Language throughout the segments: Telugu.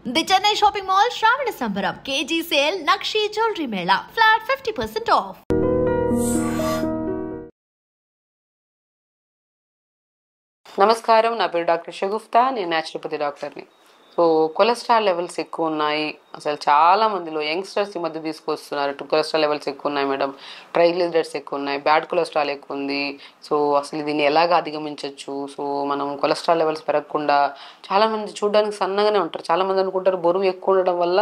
ది చెన్నై షాపింగ్ మాల్ శ్రావణ సంబరం KG sale nakshi jewellery Mela flat 50% of. నమస్కారం, నా పేరు డాక్టర్ షగుఫ్తా. నేను న్యాచురోపతి డాక్టర్ని. సో కొలెస్ట్రాల్ లెవెల్స్ ఎక్కువ ఉన్నాయి. అసలు చాలా మందిలో యంగ్స్టర్స్ ఈ మధ్య తీసుకొస్తున్నారు. కొలెస్ట్రాల్ లెవెల్స్ ఎక్కువ ఉన్నాయి మేడం, ట్రైగ్లిజరైడ్స్ ఎక్కువ ఉన్నాయి, బ్యాడ్ కొలెస్ట్రాల్ ఎక్కువ ఉంది. సో అసలు దీన్ని ఎలాగ అధిగమించవచ్చు? సో మనం కొలెస్ట్రాల్ లెవెల్స్ పెరగకుండా, చాలామంది చూడడానికి సన్నగానే ఉంటారు. చాలామంది అనుకుంటారు బరువు ఎక్కువ ఉండడం వల్ల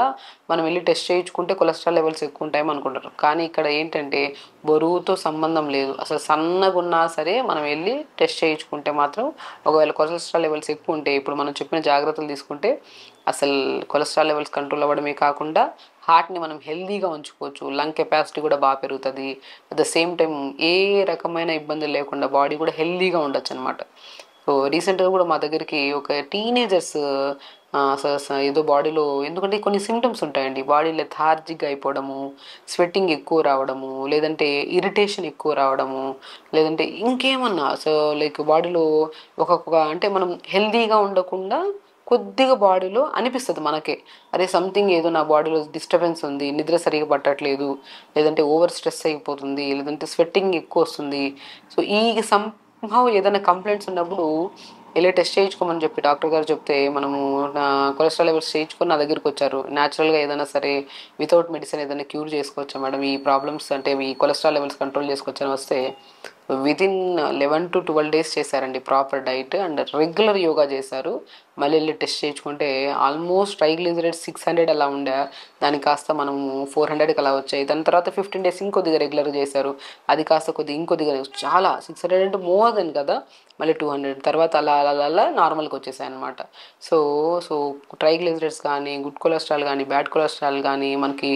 మనం వెళ్ళి టెస్ట్ చేయించుకుంటే కొలెస్ట్రాల్ లెవెల్స్ ఎక్కువ ఉంటాయని అనుకుంటారు. కానీ ఇక్కడ ఏంటంటే బరువుతో సంబంధం లేదు. అసలు సన్నగా ఉన్నా సరే మనం వెళ్ళి టెస్ట్ చేయించుకుంటే మాత్రం ఒకవేళ కొలెస్ట్రాల్ లెవెల్స్ ఎక్కువ ఉంటే, ఇప్పుడు మనం చెప్పిన జాగ్రత్తలు తీసుకుంటే అసలు కొలెస్ట్రాల్ లెవెల్స్ కంట్రోల్ అవ్వడమే కాకుండా హార్ట్ని మనం హెల్దీగా ఉంచుకోవచ్చు. లంగ్ కెపాసిటీ కూడా బాగా పెరుగుతుంది. అట్ ద సేమ్ టైం ఏ రకమైన ఇబ్బందులు లేకుండా బాడీ కూడా హెల్దీగా ఉండొచ్చు అనమాట. సో రీసెంట్గా కూడా మా దగ్గరికి ఒక టీనేజర్స్ ఏదో బాడీలో, ఎందుకంటే కొన్ని సిమ్టమ్స్ ఉంటాయండి. బాడీ లెథార్జిక్గా అయిపోవడము, స్వెట్టింగ్ ఎక్కువ రావడము, లేదంటే ఇరిటేషన్ ఎక్కువ రావడము, లేదంటే ఇంకేమన్నా సో లైక్ బాడీలో ఒక్కొక్క అంటే మనం హెల్దీగా ఉండకుండా కొద్దిగా బాడీలో అనిపిస్తుంది మనకే, అరే సంథింగ్ ఏదో నా బాడీలో డిస్టర్బెన్స్ ఉంది, నిద్ర సరిగా పట్టట్లేదు, లేదంటే ఓవర్ స్ట్రెస్ అయిపోతుంది, లేదంటే స్వెట్టింగ్ ఎక్కువ వస్తుంది. సో ఈ సంభవం ఏదైనా కంప్లైంట్స్ ఉన్నప్పుడు వెళ్ళి టెస్ట్ చేయించుకోమని చెప్పి డాక్టర్ గారు చెప్తే మనము నా కొలెస్ట్రాల్ లెవెల్స్ చేయించుకొని నా దగ్గరికి వచ్చారు. న్యాచురల్గా ఏదైనా సరే వితౌట్ మెడిసిన్ ఏదైనా క్యూర్ చేసుకోవచ్చా మేడం ఈ ప్రాబ్లమ్స్, అంటే ఈ కొలెస్ట్రాల్ లెవెల్స్ కంట్రోల్ చేసుకోవచ్చని వస్తే వితిన్ 11 to 12 days చేశారండి proper diet and regular yoga చేశారు. మళ్ళీ వెళ్ళి టెస్ట్ చేయించుకుంటే ఆల్మోస్ట్ ట్రైగ్లిజరైడ్స్ 600 అలా ఉండే, దానికి కాస్త మనము 400కి అలా వచ్చాయి. దాని తర్వాత 15 days ఇంకొద్దిగా రెగ్యులర్గా చేశారు, అది కాస్త ఇంకొద్దిగా చాలా 600 అంటే మోర్ దెన్ కదా, మళ్ళీ 200 తర్వాత అలా అలా అలా నార్మల్కి వచ్చేసాయి అనమాట. సో సో ట్రైగ్లిజరైడ్స్ కానీ, గుడ్ కొలెస్ట్రాల్ కానీ, బ్యాడ్ కొలెస్ట్రాల్ కానీ, మనకి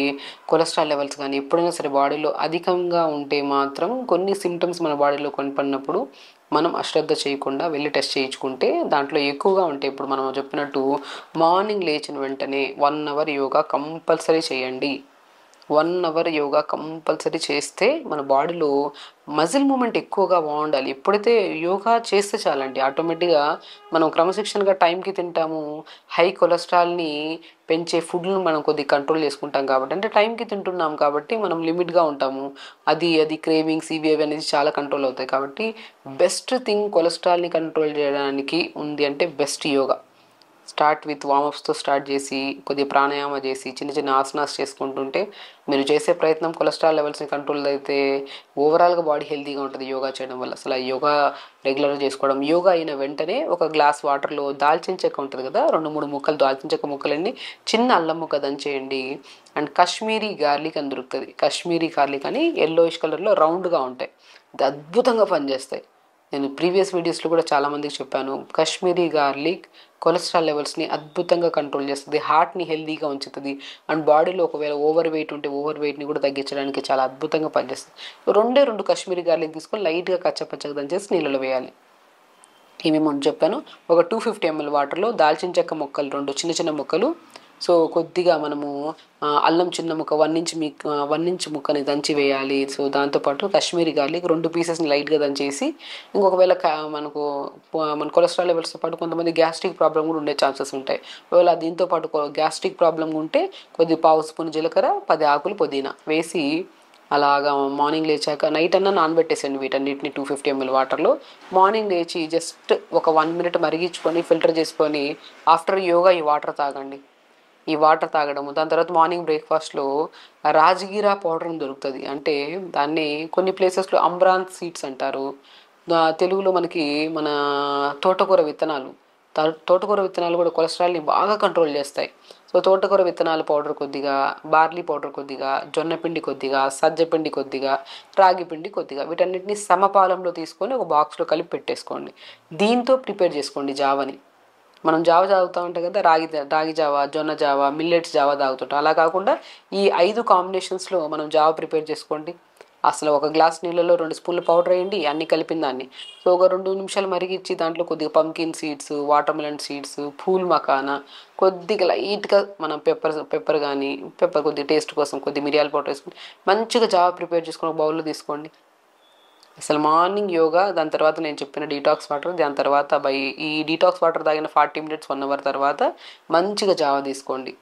కొలెస్ట్రాల్ లెవెల్స్ కానీ ఎప్పుడైనా సరే బాడీలో అధికంగా ఉంటే మాత్రం కొన్ని సిమ్టమ్స్ మన బాడీలో కనపడినప్పుడు మనం అశ్రద్ధ చేయకుండా వెళ్ళి టెస్ట్ చేయించుకుంటే, దాంట్లో ఎక్కువగా ఉంటే ఇప్పుడు మనం చెప్పినట్టు మార్నింగ్ లేచిన వెంటనే 1 hour యోగా కంపల్సరీ చేయండి. 1 hour యోగా కంపల్సరీ చేస్తే మన బాడీలో మజిల్ మూమెంట్ ఎక్కువగా బాగుండాలి. ఎప్పుడైతే యోగా చేస్తే చాలండి, ఆటోమేటిక్గా మనం క్రమశిక్షణగా టైంకి తింటాము. హై కొలెస్ట్రాల్ని పెంచే ఫుడ్లను మనం కొద్దిగా కంట్రోల్ చేసుకుంటాం కాబట్టి, అంటే టైంకి తింటున్నాం కాబట్టి మనం లిమిట్గా ఉంటాము. అది క్రేవింగ్స్ ఇవి అనేది చాలా కంట్రోల్ అవుతాయి. కాబట్టి బెస్ట్ థింగ్ కొలెస్ట్రాల్ని కంట్రోల్ చేయడానికి ఉంది అంటే బెస్ట్ యోగా. స్టార్ట్ విత్ వామప్స్తో స్టార్ట్ చేసి కొద్దిగా ప్రాణాయామ చేసి చిన్న చిన్న ఆసనాస్ చేసుకుంటుంటే మీరు చేసే ప్రయత్నం కొలెస్ట్రాల్ లెవెల్స్ని కంట్రోల్ అయితే ఓవరాల్గా బాడీ హెల్తీగా ఉంటుంది యోగా చేయడం వల్ల. అసలు ఆ యోగా రెగ్యులర్గా చేసుకోవడం, యోగా అయిన వెంటనే ఒక గ్లాస్ వాటర్లో దాల్చిన చెక్క ఉంటుంది కదా, 2-3 ముక్కలు దాల్చిన చెక్క ముక్కలండి, చిన్న అల్లం ముక్క దంచేయండి. అండ్ కాశ్మీరీ గార్లిక్ అని దొరుకుతుంది. కాశ్మీరీ గార్లిక్ అని ఎల్లోయిష్ కలర్లో రౌండ్గా ఉంటాయి, అది అద్భుతంగా పనిచేస్తాయి. నేను ప్రీవియస్ వీడియోస్లో కూడా చాలామందికి చెప్పాను. కాశ్మీరీ గార్లిక్ కొలెస్ట్రాల్ లెవెల్స్ని అద్భుతంగా కంట్రోల్ చేస్తుంది, హార్ట్ని హెల్తీగా ఉంచుతుంది, అండ్ బాడీలో ఒకవేళ ఓవర్ వెయిట్ ఉంటే ఓవర్ వెయిట్ని కూడా తగ్గించడానికి చాలా అద్భుతంగా పనిచేస్తుంది. 2 కాశ్మీరీ గార్లిక్ తీసుకొని లైట్గా కచ్చపచ్చగా దంచేసి నీళ్ళలో వేయాలి. ఇవి మనం చెప్పాను. ఒక 250 ml వాటర్లో దాల్చిన చెక్క ముక్కలు 2 చిన్న చిన్న ముక్కలు, సో కొద్దిగా మనము అల్లం చిన్న ముక్క 1 ఇంచ్ ముక్కని దంచి వేయాలి. సో దాంతోపాటు కాశ్మీరీ గార్లిక్ 2 పీసెస్ని లైట్గా దంచేసి, ఇంకొకవేళ మన కొలెస్ట్రాల్ లెవెల్స్తో పాటు కొంతమంది గ్యాస్ట్రిక్ ప్రాబ్లం కూడా ఉండే ఛాన్సెస్ ఉంటాయి. ఒకవేళ దీంతో పాటు గ్యాస్ట్రిక్ ప్రాబ్లం ఉంటే కొద్ది పావు స్పూన్ జీలకర్ర, 10 ఆకులు పుదీనా వేసి అలాగా మార్నింగ్ లేచాక నైట్ అన్నా నానబెట్టేసండి వీటన్నిటిని 250 ml వాటర్లో. మార్నింగ్ లేచి జస్ట్ ఒక 1 minute మరిగించుకొని ఫిల్టర్ చేసుకొని ఆఫ్టర్ యోగా ఈ వాటర్ తాగండి. ఈ వాటర్ తాగడము, దాని తర్వాత మార్నింగ్ బ్రేక్ఫాస్ట్లో రాజగిరా పౌడర్ అని దొరుకుతుంది. అంటే దాన్ని కొన్ని ప్లేసెస్లో అమ్రాంత్ సీడ్స్ అంటారు, తెలుగులో మనకి మన తోటకూర విత్తనాలు. తోటకూర విత్తనాలు కూడా కొలెస్ట్రాల్ని బాగా కంట్రోల్ చేస్తాయి. సో తోటకూర విత్తనాల పౌడర్ కొద్దిగా, బార్లీ పౌడర్ కొద్దిగా, జొన్నపిండి కొద్దిగా, సజ్జపిండి కొద్దిగా, రాగి పిండి కొద్దిగా, వీటన్నిటిని సమపాలంలో తీసుకొని ఒక బాక్స్లో కలిపి పెట్టేసుకోండి. దీంతో ప్రిపేర్ చేసుకోండి జావని. మనం జావ తాగుతూ ఉంటాం కదా, రాగి జావ, జొన్న జావ, మిల్లెట్స్ జావ తాగుతుంటాం. అలా కాకుండా ఈ 5 కాంబినేషన్స్లో మనం జావ ప్రిపేర్ చేసుకోండి. అసలు ఒక గ్లాస్ నీళ్ళలో 2 స్పూన్లు పౌడర్ వేయండి, అన్నీ కలిపిన దాన్ని. సో ఒక 2 నిమిషాలు మరిగిచ్చి దాంట్లో కొద్దిగా pumpkin seeds, water melon seeds, pool makhana, కొద్దిగా లైట్గా మనం పెప్పర్ కానీ కొద్దిగా టేస్ట్ కోసం కొద్దిగా మిరియాల పౌడర్ వేసుకొని మంచిగా జావ ప్రిపేర్ చేసుకొని ఒక బౌల్లో తీసుకోండి. అసలు మార్నింగ్ యోగా, దాని తర్వాత నేను చెప్పిన డీటాక్స్ వాటర్, దాని తర్వాత ఈ డీటాక్స్ వాటర్ తాగిన 40 మినిట్స్ 1 అవర్ తర్వాత మంచిగా జావ తీసుకోండి.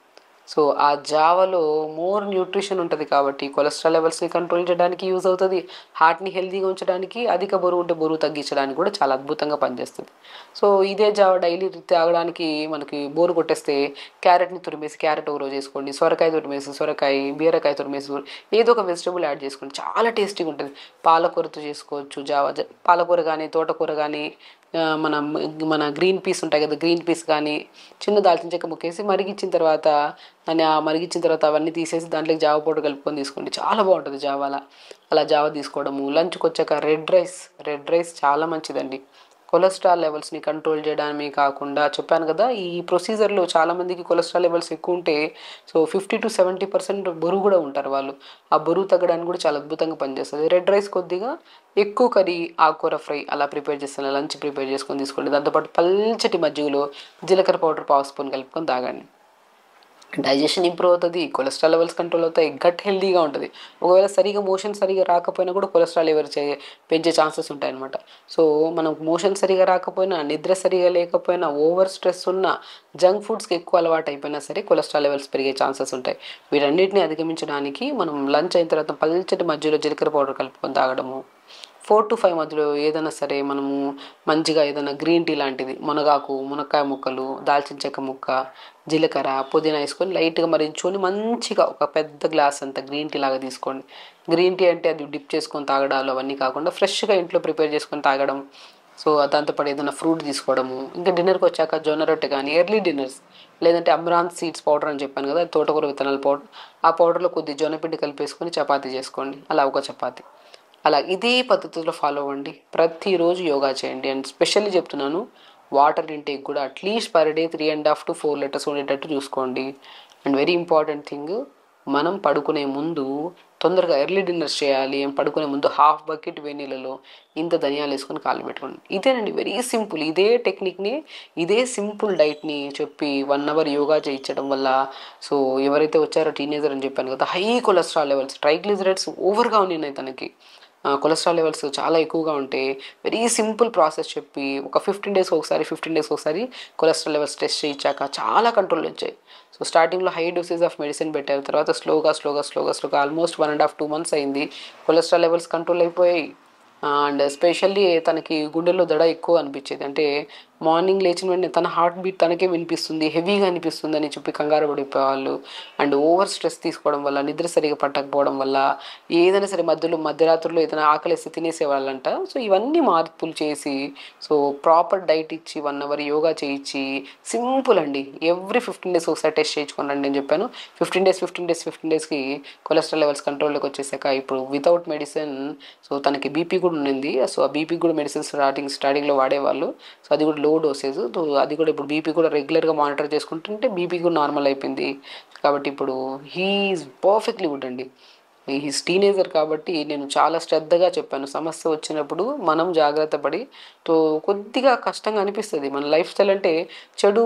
సో ఆ జావలో మోర్ న్యూట్రిషన్ ఉంటుంది కాబట్టి కొలెస్ట్రాల్ లెవెల్స్ని కంట్రోల్ చేయడానికి యూజ్ అవుతుంది. హార్ట్ని హెల్తీగా ఉంచడానికి, అధిక బరువు ఉంటే బరువు తగ్గించడానికి కూడా చాలా అద్భుతంగా పనిచేస్తుంది. సో ఇదే జావ డైలీ తాగడానికి మనకి బోరు కొట్టేస్తే క్యారెట్ని తురిమేసి క్యారెట్ ఒక రోజు వేసుకోండి, సొరకాయ తురిమేసి సొరకాయ, బీరకాయ తురిమేసి ఏదో ఒక వెజిటబుల్ యాడ్ చేసుకోండి, చాలా టేస్టీగా ఉంటుంది. పాలకూరతో చేసుకోవచ్చు జావ, పాలకూర కానీ తోటకూర కానీ మన మన గ్రీన్ పీస్ ఉంటాయి కదా, గ్రీన్ పీస్ కానీ చిన్న దాల్చిన చెక్క ముక్కేసి మరిగించిన తర్వాత దాన్ని మరిగించిన తర్వాత అవన్నీ తీసేసి దాంట్లోకి జావ పౌడర్ కలుపుకొని తీసుకోండి, చాలా బాగుంటుంది జావ. అలా జావ తీసుకోవడము. లంచ్కి వచ్చాక రెడ్ రైస్ చాలా మంచిదండి. కొలెస్ట్రాల్ లెవెల్స్ని కంట్రోల్ చేయడమే కాకుండా చెప్పాను కదా, ఈ ప్రొసీజర్లో చాలామందికి కొలెస్ట్రాల్ లెవెల్స్ ఎక్కువ ఉంటే 50-70% బరువు కూడా ఉంటారు వాళ్ళు. ఆ బరువు తగ్గడానికి కూడా చాలా అద్భుతంగా పనిచేస్తుంది. రెడ్ రైస్ కొద్దిగా ఎక్కువ కర్రీ, ఆకుకూర ఫ్రై అలా ప్రిపేర్ చేస్తాను, లంచ్ ప్రిపేర్ చేసుకొని తీసుకోండి. దాంతోపాటు పల్చటి మజ్జిగలో జీలకర్ర పౌడర్ 1/2 స్పూన్ కలుపుకొని తాగండి. డైజెషన్ ఇంప్రూవ్ అవుతుంది, కొలెస్ట్రాల్ లెవెల్స్ కంట్రోల్ అవుతాయి, గట్ హెల్తీగా ఉంటుంది. ఒకవేళ మోషన్ సరిగా రాకపోయినా కూడా కొలెస్ట్రాల్ లెవెల్ పెంచే ఛాన్సెస్ ఉంటాయన్నమాట. సో మనం మోషన్ సరిగా రాకపోయినా, నిద్ర సరిగా లేకపోయినా, ఓవర్ స్ట్రెస్ ఉన్న, జంక్ ఫుడ్స్కి ఎక్కువ అలవాటు అయిపోయినా సరే కొలెస్ట్రాల్ లెవెల్స్ పెరిగే ఛాన్సెస్ ఉంటాయి. వీటన్నిటిని అధిగమించడానికి మనం లంచ్ అయిన తర్వాత పల్చటి మధ్యలో జీలకర్ర పౌడర్ కలుపుకొని తాగడము. 4 to 5 మధ్యలో ఏదైనా సరే మనము మంచిగా ఏదైనా గ్రీన్ టీ లాంటిది, మునగాకు, మునక్కాయ ముక్కలు, దాల్చిన చెక్క ముక్క, జీలకర్ర, పుదీనా వేసుకొని లైట్గా మరించుకొని మంచిగా ఒక పెద్ద గ్లాస్ అంత గ్రీన్ టీ లాగా తీసుకోండి. గ్రీన్ టీ అంటే అది డిప్ చేసుకొని తాగడాలు అవన్నీ కాకుండా ఫ్రెష్గా ఇంట్లో ప్రిపేర్ చేసుకొని తాగడం. సో దాంతోపాటు ఏదైనా ఫ్రూట్ తీసుకోవడము. ఇంకా డిన్నర్కి వచ్చాక జొన్న రొట్టె కానీ, ఎర్లీ డిన్నర్స్ లేదంటే అమ్రాంత్ సీడ్స్ పౌడర్ అని చెప్పాను కదా, తోటకూర విత్తనాల పౌడర్, ఆ పౌడర్లో కొద్ది జొన్నపిండి కలిపేసుకొని చపాతీ చేసుకోండి. అలా ఒక చపాతీ. అలా ఇదే పద్ధతిలో ఫాలో అవ్వండి. ప్రతిరోజు యోగా చేయండి. అండ్ స్పెషల్లీ చెప్తున్నాను, వాటర్ ఇంటేక్ కూడా at least per day 3.5 to 4 litres ఉండేటట్టు చూసుకోండి. అండ్ వెరీ ఇంపార్టెంట్ థింగ్, మనం పడుకునే ముందు తొందరగా ఎర్లీ డిన్నర్స్ చేయాలి. పడుకునే ముందు 1/2 బకెట్ వేనీళ్ళలో ఇంత ధనియాలు వేసుకొని కాళ్ళు పెట్టుకోండి. ఇదేనండి, వెరీ సింపుల్. ఇదే టెక్నిక్ని, ఇదే సింపుల్ డైట్ని చెప్పి 1 అవర్ యోగా చేయించడం వల్ల, సో ఎవరైతే వచ్చారో టీనేజర్ అని చెప్పాను కదా, హై కొలెస్ట్రాల్ లెవెల్స్, ట్రైగ్లిజరైడ్స్ ఓవర్గా ఉన్నాయి తనకి, కొలెస్ట్రాల్ లెవెల్స్ చాలా ఎక్కువగా ఉంటే వెరీ సింపుల్ ప్రాసెస్ చెప్పి ఒక 15 డేస్కి ఒకసారి కొలెస్ట్రాల్ లెవెల్స్ టెస్ట్ చేయించాక చాలా కంట్రోల్ వచ్చాయి. సో స్టార్టింగ్లో హై డోసేజ్ ఆఫ్ మెడిసిన్ పెట్టారు, తర్వాత స్లోగా ఆల్మోస్ట్ 1.5-2 months అయింది, కొలెస్ట్రాల్ లెవెల్స్ కంట్రోల్ అయిపోయాయి. అండ్ ఎస్పెషల్లీ తనకి గుండెల్లో దడ ఎక్కువ అనిపించేది. అంటే మార్నింగ్ లేచిన వెంటనే తన హార్ట్ బీట్ తనకే వినిపిస్తుంది, హెవీగా అనిపిస్తుంది అని చెప్పి కంగారు పడిపోయేవాళ్ళు. అండ్ ఓవర్ స్ట్రెస్ తీసుకోవడం వల్ల, నిద్ర సరిగా పట్టకపోవడం వల్ల, ఏదైనా సరే మధ్యరాత్రుల్లో ఏదైనా ఆకలిస్తే తినేసేవాళ్ళంట. సో ఇవన్నీ మార్పులు చేసి, సో ప్రాపర్ డైట్ ఇచ్చి 1 అవర్ యోగా చేయించి, సింపుల్ అండి, ఎవ్రీ 15 days ఒకసారి టెస్ట్ చేయించుకోండి అని చెప్పాను. 15 డేస్కి కొలెస్ట్రాల్ లెవెల్స్ కంట్రోల్లోకి వచ్చేసాక ఇప్పుడు వితౌట్ మెడిసిన్, సో తనకి బీపీ కూడా ఉండింది. సో ఆ బీపీ కూడా మెడిసిన్ స్టార్టింగ్లో వాడేవాళ్ళు. సో అది కూడా లో డోసేజ్. సో అది కూడా ఇప్పుడు బీపీ కూడా రెగ్యులర్గా మానిటర్ చేసుకుంటుంటే బీపీ కూడా నార్మల్ అయిపోయింది. కాబట్టి ఇప్పుడు హీఈస్ పర్ఫెక్ట్లీ గుడ్ అండి. హీస్ టీనేజర్ కాబట్టి నేను చాలా శ్రద్ధగా చెప్పాను. సమస్య వచ్చినప్పుడు మనం జాగ్రత్త పడి, తో కొద్దిగా కష్టంగా అనిపిస్తుంది. మన లైఫ్ స్టైల్ అంటే చెడు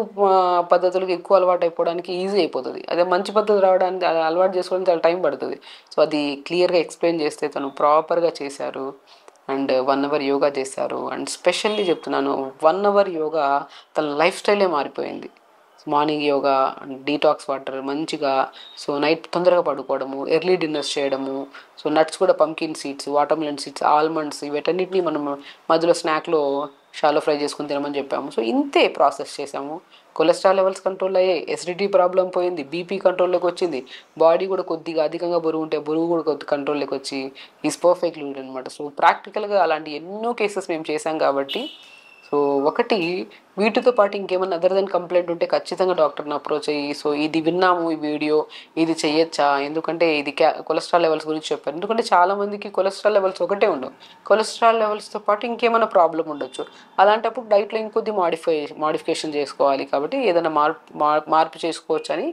పద్ధతులకు ఎక్కువ అలవాటు అయిపోవడానికి ఈజీ అయిపోతుంది. అదే మంచి పద్ధతి రావడానికి, అలవాటు చేసుకోవడానికి చాలా టైం పడుతుంది. సో అది క్లియర్గా ఎక్స్ప్లెయిన్ చేస్తే తను ప్రాపర్గా చేశారు. అండ్ 1 అవర్ యోగా చేశారు. అండ్ స్పెషల్లీ చెప్తున్నాను, 1 అవర్ యోగా తన లైఫ్ స్టైలే మారిపోయింది. మార్నింగ్ యోగా, డీటాక్స్ వాటర్ మంచిగా, సో నైట్ తొందరగా పడుకోవడము, ఎర్లీ డిన్నర్స్ చేయడము, సో నట్స్ కూడా pumpkin seeds, watermelon seeds, almonds, వీటన్నిటిని మనం మధ్యలో స్నాక్లో షాలో ఫ్రై చేసుకుని తినమని చెప్పాము. సో ఇంతే ప్రాసెస్ చేసాము. కొలెస్ట్రాల్ లెవెల్స్ కంట్రోల్ అయ్యాయి, ఎసిడిటీ ప్రాబ్లం పోయింది, బీపీ కంట్రోల్లోకి వచ్చింది, బాడీ కూడా కొద్దిగా అధికంగా బరువు ఉంటే బరువు కూడా కొద్ది కంట్రోల్లోకి వచ్చి ఈజ్ పర్ఫెక్ట్లీ గుడ్ అనమాట. సో ప్రాక్టికల్గా అలాంటి ఎన్నో కేసెస్ మేము చేసాం కాబట్టి, సో ఒకటి వీటితో పాటు ఇంకేమన్నా అదర్ దెన్ కంప్లైంట్ ఉంటే ఖచ్చితంగా డాక్టర్ని అప్రోచ్ అయ్యి, సో ఇది విన్నాము ఈ వీడియో, ఇది చెయ్యొచ్చా, ఎందుకంటే ఇది కొలెస్ట్రాల్ లెవెల్స్ గురించి చెప్పారు. ఎందుకంటే చాలామందికి కొలెస్ట్రాల్ లెవెల్స్ ఒకటే ఉండవు, కొలెస్ట్రాల్ లెవెల్స్తో పాటు ఇంకేమైనా ప్రాబ్లం ఉండొచ్చు. అలాంటప్పుడు డైట్లో ఇంకొద్ది మాడిఫికేషన్ చేసుకోవాలి. కాబట్టి ఏదైనా మార్పు చేసుకోవచ్చు అని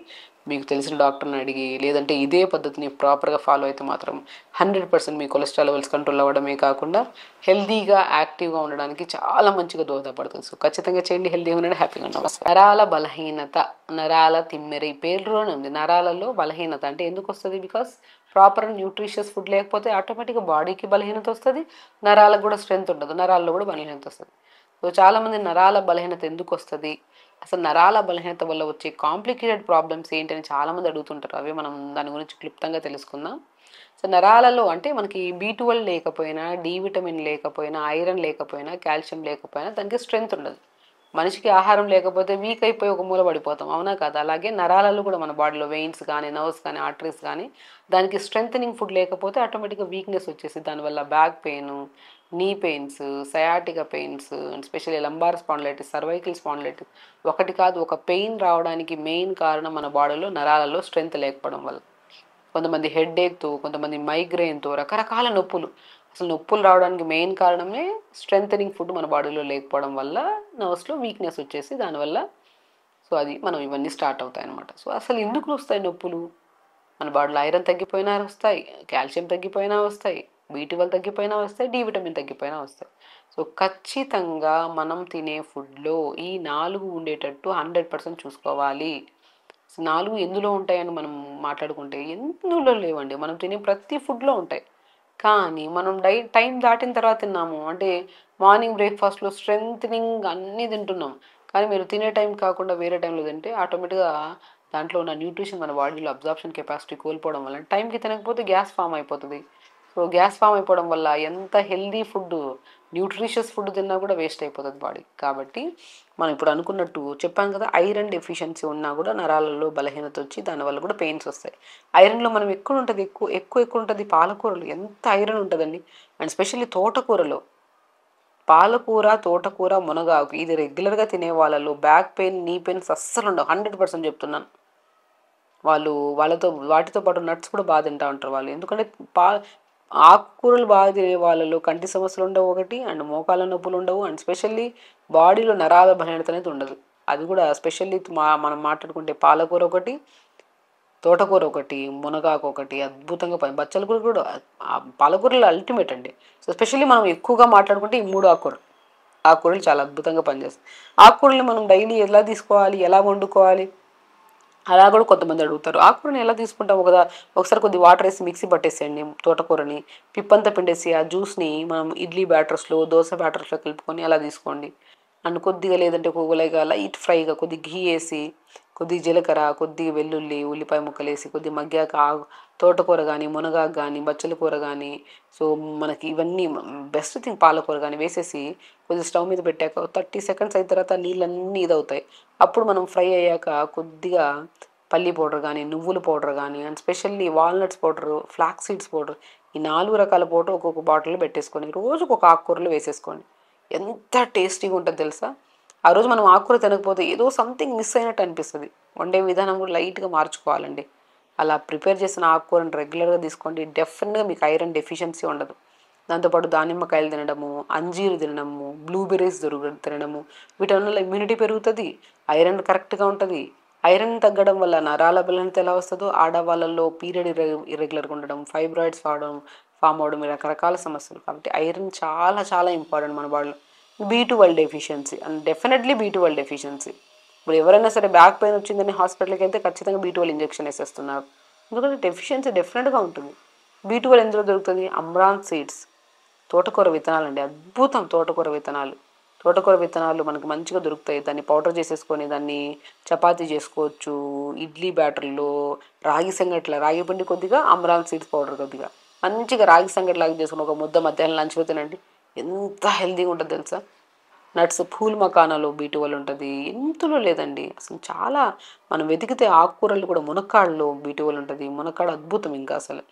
మీకు తెలిసిన డాక్టర్ని అడిగి లేదంటే ఇదే పద్ధతిని ప్రాపర్గా ఫాలో అయితే మాత్రం 100% మీ కొలెస్ట్రాల్ లెవెల్స్ కంట్రోల్ అవ్వడమే కాకుండా హెల్దీగా యాక్టివ్గా ఉండడానికి చాలా మంచిగా దోహదపడుతుంది. సో ఖచ్చితంగా చేయండి, హెల్దీగా ఉండండి, హ్యాపీగా ఉండండి. నరాల బలహీనత, నరాల తిమ్మెర, ఈ పేరులోనే ఉంది. నరాలలో బలహీనత అంటే ఎందుకు వస్తుంది? బికాస్ ప్రాపర్ న్యూట్రిషియస్ ఫుడ్ లేకపోతే ఆటోమేటిక్గా బాడీకి బలహీనత వస్తుంది, నరాలకు కూడా స్ట్రెంత్ ఉండదు, నరాల్లో కూడా బలహీనత వస్తుంది. సో చాలామంది నరాల బలహీనత ఎందుకు వస్తుంది, అసలు నరాల బలహీనత వల్ల వచ్చే కాంప్లికేటెడ్ ప్రాబ్లమ్స్ ఏంటని చాలామంది అడుగుతుంటారు. అవి మనం దాని గురించి క్లుప్తంగా తెలుసుకుందాం. సో నరాలలో అంటే మనకి B12 లేకపోయినా, డి విటమిన్ లేకపోయినా, ఐరన్ లేకపోయినా, కాల్షియం లేకపోయినా దానికి స్ట్రెంత్ ఉండదు. మనిషికి ఆహారం లేకపోతే వీక్ అయిపోయి ఒక మూల పడిపోతాం, అవునా కదా? అలాగే నరాలలో కూడా మన బాడీలో వెయిన్స్ కానీ, నర్వ్స్ కానీ, ఆర్టరీస్ కానీ దానికి స్ట్రెంథనింగ్ ఫుడ్ లేకపోతే ఆటోమేటిక్గా వీక్నెస్ వచ్చేసి దానివల్ల బ్యాక్ పెయిన్, నీ pains, sciatica pains, specially lumbar spondylitis, cervical spondylitis, ఒకటి కాదు ఒక పెయిన్ రావడానికి మెయిన్ కారణం మన బాడీలో నరాలలో స్ట్రెంత్ లేకపోవడం వల్ల. కొంతమంది హెడ్ఏక్తో, కొంతమంది మైగ్రెయిన్తో, రకరకాల నొప్పులు. అసలు నొప్పులు రావడానికి మెయిన్ కారణమే స్ట్రెంథనింగ్ ఫుడ్ మన బాడీలో లేకపోవడం వల్ల నర్వ్స్లో వీక్నెస్ వచ్చేసి దానివల్ల సో అది మనం ఇవన్నీ స్టార్ట్ అవుతాయి అనమాట. సో అసలు ఎందుకు వస్తాయి నొప్పులు? మన బాడీలో ఐరన్ తగ్గిపోయినా వస్తాయి, కాల్షియం తగ్గిపోయినా వస్తాయి, B12 తగ్గిపోయినా వస్తాయి, డి విటమిన్ తగ్గిపోయినా వస్తాయి. సో ఖచ్చితంగా మనం తినే ఫుడ్లో ఈ 4 ఉండేటట్టు 100% చూసుకోవాలి. సో 4 ఎందులో ఉంటాయని మనం మాట్లాడుకుంటే ఎందులో లేవండి, మనం తినే ప్రతి ఫుడ్లో ఉంటాయి. కానీ మనం టైం దాటిన తర్వాత తిన్నాము అంటే మార్నింగ్ బ్రేక్ఫాస్ట్లో స్ట్రెంథనింగ్ అన్నీ తింటున్నాం, కానీ మీరు తినే టైం కాకుండా వేరే టైంలో తింటే ఆటోమేటిక్గా దాంట్లో ఉన్న న్యూట్రిషన్ మన బాడీలో అబ్జార్ప్షన్ కెపాసిటీ కోల్పోవడం వల్ల టైంకి తినకపోతే గ్యాస్ ఫామ్ అయిపోతుంది. సో గ్యాస్ ఫామ్ అయిపోవడం వల్ల ఎంత హెల్దీ ఫుడ్, న్యూట్రిషియస్ ఫుడ్ తిన్నా కూడా వేస్ట్ అయిపోతుంది బాడీ. కాబట్టి మనం ఇప్పుడు అనుకున్నట్టు చెప్పాం కదా, ఐరన్ డెఫిషియన్సీ ఉన్నా కూడా నరాలలో బలహీనత వచ్చి దానివల్ల కూడా పెయిన్స్ వస్తాయి. ఐరన్లో మనం ఎక్కువ ఉంటుంది, ఎక్కువ ఉంటుంది పాలకూరలు, ఎంత ఐరన్ ఉంటుందండి. అండ్ స్పెషల్లీ తోటకూరలో పాలకూర, తోటకూర, మునగాకు ఇది రెగ్యులర్గా తినే వాళ్ళలో బ్యాక్ పెయిన్, నీ పెయిన్స్ అస్సలు ఉండవు, 100% చెప్తున్నాను. వాటితో పాటు నట్స్ కూడా బాగా తింటూ ఉంటారు వాళ్ళు. ఎందుకంటే పా ఆకుకూరలు బాగా తినే వాళ్ళలో కంటి సమస్యలు ఉండవు ఒకటి, అండ్ మోకాళ్ళ నొప్పులు ఉండవు, అండ్ స్పెషల్లీ బాడీలో నరాల బలహీనత అనేది ఉండదు. అది కూడా స్పెషల్లీ మనం మాట్లాడుకుంటే పాలకూర ఒకటి, తోటకూర ఒకటి, మునగాకు ఒకటి అద్భుతంగా బచ్చల కూర కూడా పాలకూరలు అల్టిమేట్ అండి. సో స్పెషల్లీ మనం ఎక్కువగా మాట్లాడుకుంటే ఈ 3 ఆకుకూరలు చాలా అద్భుతంగా పనిచేస్తాయి. ఆకుకూరల్ని మనం డైలీ ఎలా తీసుకోవాలి, ఎలా వండుకోవాలి అలా కూడా కొంతమంది అడుగుతారు. ఆకుకూరని ఎలా తీసుకుంటాం కదా, ఒకసారి కొద్ది వాటర్ వేసి మిక్సీ పట్టేసేయండి తోటకూరని, పిప్పంతా పిండేసి ఆ జ్యూస్ని మనం ఇడ్లీ బ్యాటర్స్లో, దోశ బ్యాటర్స్లో కలుపుకొని అలా తీసుకోండి. అండ్ కొద్దిగా లేదంటే లైక్ లైట్ ఫ్రైగా కొద్ది ఘీ వేసి, కొద్ది జీలకర్ర, కొద్దిగా వెల్లుల్లి, ఉల్లిపాయ ముక్కలు వేసి కొద్ది మగ్గాక తోటకూర కానీ, మునగాకు కానీ, బచ్చల కూర కానీ, సో మనకి ఇవన్నీ బెస్ట్ థింగ్ పాలకూర కానీ వేసేసి కొద్దిగా స్టవ్ మీద పెట్టాక 30 సెకండ్స్ అయిన తర్వాత నీళ్ళన్నీ ఇదవుతాయి. అప్పుడు మనం ఫ్రై అయ్యాక కొద్దిగా పల్లీ పౌడర్ కానీ, నువ్వుల పౌడర్ కానీ, and specially walnuts powder, flax seeds powder, ఈ 4 రకాల పౌడర్ ఒక్కొక్క బాటిల్లో పెట్టేసుకొని రోజుకు ఒక ఆకుకూరలో వేసేసుకోండి. ఎంత టేస్టీగా ఉంటుంది తెలుసా? ఆ రోజు మనం ఆకుకూర తినకపోతే ఏదో సంథింగ్ మిస్ అయినట్టు అనిపిస్తుంది. వండే విధానం కూడా లైట్గా మార్చుకోవాలండి. అలా ప్రిపేర్ చేసిన ఆకుకూరను రెగ్యులర్గా తీసుకోండి, డెఫినెట్గా మీకు ఐరన్ డెఫిషియన్సీ ఉండదు. దాంతోపాటు దానిమ్మకాయలు తినడము, అంజీరు తినడము, బ్లూబెర్రీస్ తినడము, వీటి వల్ల ఇమ్యూనిటీ పెరుగుతుంది, ఐరన్ కరెక్ట్గా ఉంటుంది. ఐరన్ తగ్గడం వల్ల నరాల బలహీనత ఎలా వస్తుందో ఆడవాళ్ళల్లో పీరియడ్ ఇర్రెగ్యులర్గా ఉండడం, ఫైబ్రాయిడ్స్ ఫామ్ అవడం, రకరకాల సమస్యలు. కాబట్టి ఐరన్ చాలా చాలా ఇంపార్టెంట్ మన బాడీలో. B12 deficiency and definitely B12 deficiency. ఇప్పుడు ఎవరైనా సరే బ్యాక్ పెయిన్ వచ్చిందని హాస్పిటల్కి వెళ్తే ఖచ్చితంగా B12 ఇంజెక్షన్ వేసేస్తున్నారు. ఎందుకంటే డెఫిషియన్సీ డెఫినెట్గా ఉంటుంది. B12 ఎందులో దొరుకుతుంది? అమ్రాన్ సీడ్స్, తోటకూర విత్తనాలు అండి, అద్భుతం. తోటకూర విత్తనాలు మనకు మంచిగా దొరుకుతాయి. దాన్ని పౌడర్ చేసేసుకొని దాన్ని చపాతీ చేసుకోవచ్చు, ఇడ్లీ బ్యాటర్లో, రాగి పిండి కొద్దిగా, అమ్రాన్ సీడ్స్ పౌడర్ కొద్దిగా మంచిగా రాగి సంగటి లాగా చేసుకుని ఒక ముద్ద మధ్యాహ్నం లంచ్లో తినండి, ఎంత హెల్తీగా ఉంటుంది తెలుసా. నట్స్, పూల్ మకానాలో B12 ఉంటుంది, ఎంతలో లేదండి అసలు. చాలా మనం వెతికితే ఆకుకూరలు కూడా మునక్కాడలో B12 ఉంటుంది. మునక్కాడ అద్భుతం ఇంకా అసలు.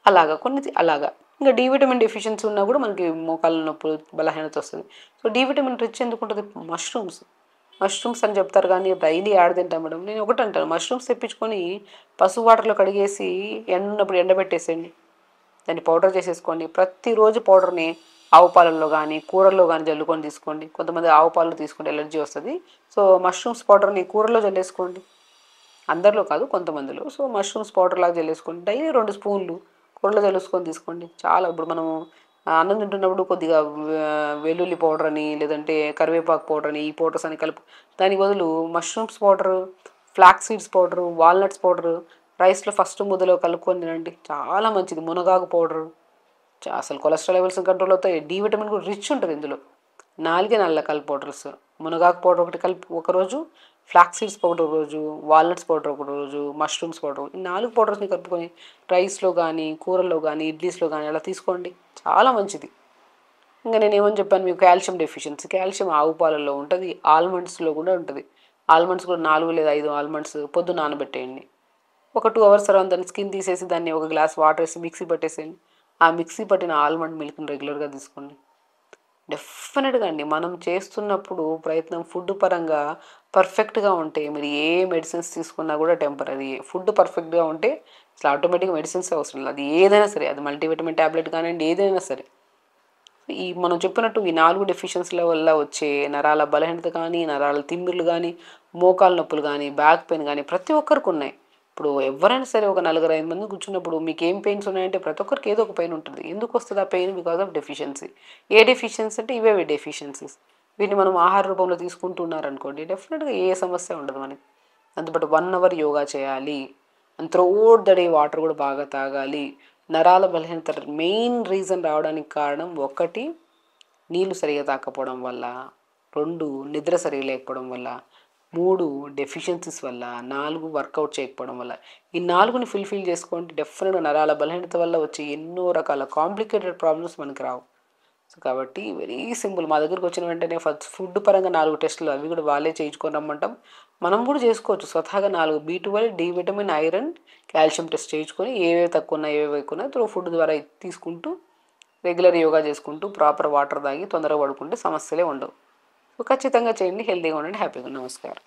అలాగా ఇంకా డి విటమిన్ డెఫిషియన్సీ ఉన్నా కూడా మనకి మోకాళ్ళ నొప్పులు, బలహీనత వస్తుంది. సో డి విటమిన్ రిచ్ ఎందుకు ఉంటుంది? మష్రూమ్స్ అని చెప్తారు కానీ డైలీ యాడ్ తింటాం మేడం. నేను ఒకటి అంటాను, మష్రూమ్స్ తెప్పించుకొని పసుపు వాటర్లో కడిగేసి ఎండున్నప్పుడు ఎండబెట్టేసేయండి, దాన్ని పౌడర్ చేసేసుకోండి. ప్రతిరోజు పౌడర్ని ఆవు పాలల్లో కానీ, కూరల్లో కానీ జల్లుకొని తీసుకోండి. కొంతమంది ఆవు పాలు తీసుకుంటే ఎలర్జీ వస్తుంది. సో మష్రూమ్స్ పౌడర్ని కూరలో జల్లేసుకోండి. అందరిలో కాదు కొంతమందిలో. సో మష్రూమ్స్ పౌడర్ లాగా జల్లేసుకోండి. డైలీ 2 స్పూన్లు కూరలో జల్లేసుకొని తీసుకోండి. చాలా ఇప్పుడు మనం అన్నం తింటున్నప్పుడు కొద్దిగా వెల్లుల్లి పౌడర్ అని, లేదంటే కరివేపాకు పౌడర్ అని, ఈ పౌడర్స్ అని కలుపు దానికి బదులు mushrooms powder, flax seeds powder, walnuts powder రైస్లో ఫస్ట్ ముద్దలో కలుపుకొని తినండి. చాలా మంచిది. మునగాకు పౌడరు అసలు కొలెస్ట్రాల్ లెవెల్స్ కంట్రోల్ అవుతాయి. డి విటమిన్ కూడా రిచ్ ఉంటుంది ఇందులో. 4 రకాల పౌడర్స్. మునగాకు పౌడర్ ఒకటి కలిపి ఒకరోజు, ఫ్లాక్స్ సీడ్స్ పౌడర్ ఒకరోజు, వాల్నట్స్ పౌడర్ ఒకరోజు, మష్రూమ్స్ పౌడర్ ఈ 4 పౌడర్స్ని కలుపుకొని రైస్లో కానీ, కూరల్లో కానీ, ఇడ్లీస్లో కానీ అలా తీసుకోండి. చాలా మంచిది. ఇంకా నేను ఏమని చెప్పాను మీకు, కాల్షియం డెఫిషియన్సీ. కాల్షియం ఆవు పాలల్లో ఉంటుంది, ఆల్మండ్స్లో కూడా ఉంటుంది. ఆల్మండ్స్ కూడా 4 లేదా 5 ఆల్మండ్స్ పొద్దున్న నానబెట్టేయండి. ఒక 2 అవర్స్ తర్వాత దాన్ని స్కిన్ తీసేసి దాన్ని ఒక గ్లాస్ వాటర్ వేసి మిక్సీ పట్టేసేయండి. ఆ మిక్సీ పట్టిన ఆల్మండ్ మిల్క్ని రెగ్యులర్గా తీసుకోండి. డెఫినెట్గా అండి మనం చేస్తున్నప్పుడు ప్రయత్నం ఫుడ్ పరంగా పర్ఫెక్ట్గా ఉంటే మీరు ఏ మెడిసిన్స్ తీసుకున్నా కూడా టెంపరీ. ఫుడ్ పర్ఫెక్ట్గా ఉంటే అసలు ఆటోమేటిక్గా మెడిసిన్స్ అవసరం లేదు. అది ఏదైనా సరే, అది మల్టీవిటమిన్ ట్యాబ్లెట్ కానివ్వండి, ఏదైనా సరే. ఈ మనం చెప్పినట్టు ఈ 4 డెఫిషియన్సీల వల్ల వచ్చే నరాల బలహీనత కానీ, నరాల తిమ్మిర్లు కానీ, మోకాలు నొప్పులు కానీ, బ్యాక్ పెయిన్ కానీ ప్రతి ఒక్కరికి ఉన్నాయి. ఇప్పుడు ఎవరైనా సరే ఒక 4-5 మంది కూర్చున్నప్పుడు మీకు ఏం పెయిన్స్ ఉన్నాయంటే ప్రతి ఒక్కరికి ఏదో ఒక పెయిన్ ఉంటుంది. ఎందుకు వస్తుంది ఆ pain? Because of deficiency. A deficiency అంటే ఇవే డెఫిషియన్సీస్. వీటిని మనం ఆహార రూపంలో తీసుకుంటున్నారనుకోండి, డెఫినెట్గా ఏ సమస్య ఉండదు మనకి. దాంతోపాటు 1 అవర్ యోగా చేయాలి. And throughout the day water కూడా బాగా తాగాలి. నరాల బలహీనత మెయిన్ రీజన్ రావడానికి కారణం 1 నీళ్లు సరిగా తాకపోవడం వల్ల, 2 నిద్ర సరిగా లేకపోవడం వల్ల, 3 డెఫిషియన్సీస్ వల్ల, 4 వర్కౌట్ చేయకపోవడం వల్ల. ఈ 4ని ఫుల్ఫిల్ చేసుకోండి. డెఫినెట్గా నరాల బలహీనత వల్ల వచ్చే ఎన్నో రకాల కాంప్లికేటెడ్ ప్రాబ్లమ్స్ మనకి రావు. సో కాబట్టి వెరీ సింపుల్. మా దగ్గరికి వచ్చిన వెంటనే ఫస్ట్ ఫుడ్ పరంగా 4 టెస్టులు అవి కూడా వాళ్ళే చేయించుకొని రమ్మంటాం. మనం కూడా చేసుకోవచ్చు స్వతహాగా. 4 B12, D vitamin, iron, calcium test చేయించుకొని ఏవేవి తక్కువ ఉన్నాయి, ఏవేవి ఎక్కువ ఉన్నాయి త్రూ ఫుడ్ ద్వారా తీసుకుంటూ రెగ్యులర్ యోగా చేసుకుంటూ ప్రాపర్ వాటర్ తాగి తొందరగా పడుకుంటే సమస్యలే ఉండవు. సో ఖచ్చితంగా చేయండి. హెల్తీగా ఉండండి. హ్యాపీగా. నమస్కారం.